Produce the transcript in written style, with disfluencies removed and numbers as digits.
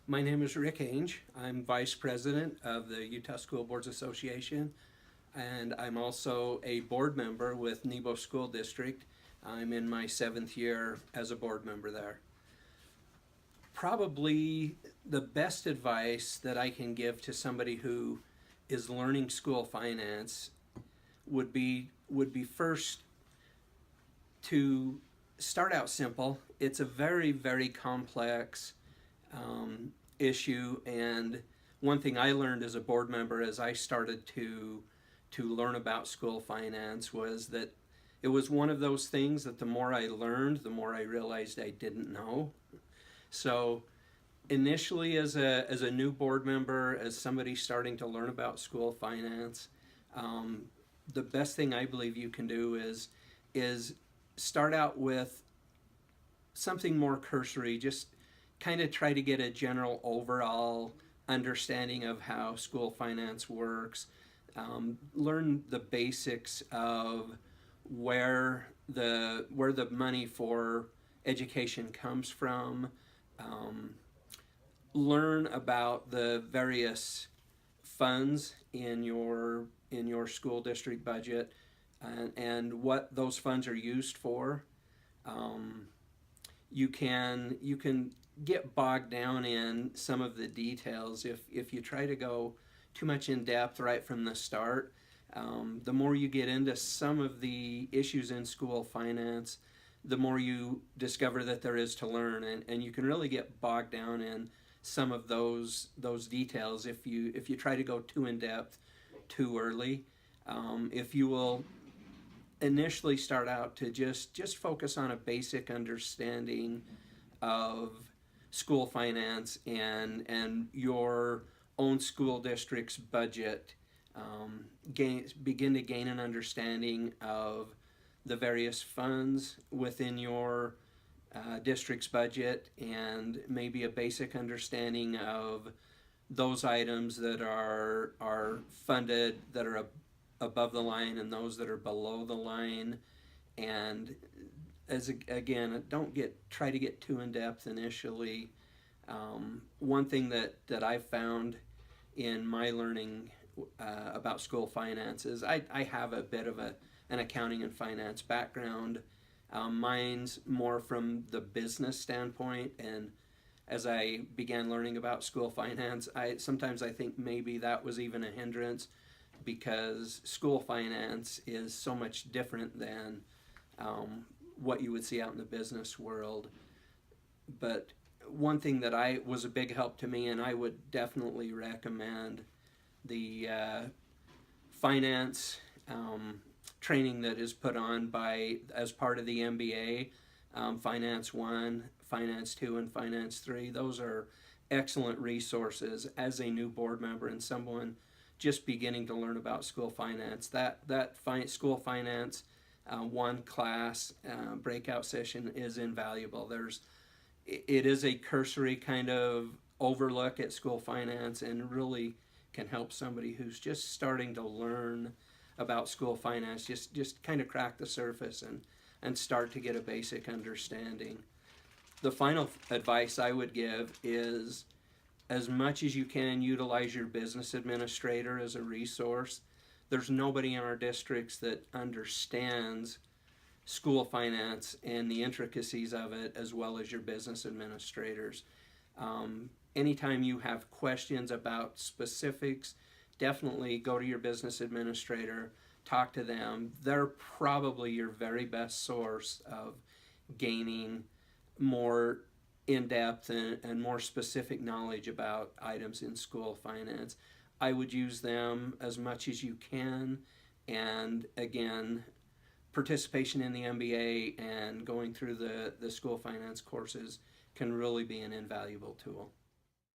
My name is Rick Ainge. I'm Vice President of the Utah School Boards Association, and I'm also a board member with Nebo School District. I'm in my 7th year as a board member there. Probably the best advice that I can give to somebody who is learning school finance would be first to start out simple. It's a very, very complex issue, and one thing I learned as a board member as I started to learn about school finance was that it was one of those things that the more I learned, the more I realized I didn't know. So initially, as a new board member, as somebody starting to learn about school finance, the best thing I believe you can do is start out with something more cursory. Just kind of try to get a general overall understanding of how school finance works. Learn the basics of where the money for education comes from. Learn about the various funds in your school district budget, and what those funds are used for. You can get bogged down in some of the details if you try to go too much in depth right from the start. The more you get into some of the issues in school finance, the more you discover that there is to learn, and you can really get bogged down in some of those details if you try to go too in depth too early. If you will initially start out to just focus on a basic understanding of school finance and your own school district's budget, begin to gain an understanding of the various funds within your district's budget, and maybe a basic understanding of those items that are funded that are above the line and those that are below the line. And again, don't try to get too in depth initially. One thing that I've found in my learning about school finance is I have a bit of an accounting and finance background. Mine's more from the business standpoint, and as I began learning about school finance, sometimes I think maybe that was even a hindrance, because school finance is so much different than what you would see out in the business world. But one thing that was a big help to me, and I would definitely recommend the finance training that is put on as part of the MBA, Finance 1, Finance 2, and Finance 3. Those are excellent resources as a new board member and someone just beginning to learn about school finance. That school finance 1 class breakout session is invaluable. It is a cursory kind of overlook at school finance, and really can help somebody who's just starting to learn about school finance just kind of crack the surface and start to get a basic understanding. The final advice I would give is, as much as you can, utilize your business administrator as a resource. There's nobody in our districts that understands school finance and the intricacies of it as well as your business administrators. Anytime you have questions about specifics, definitely go to your business administrator, talk to them. They're probably your very best source of gaining more in-depth and more specific knowledge about items in school finance. I would use them as much as you can, and again, participation in the MBA and going through the school finance courses can really be an invaluable tool.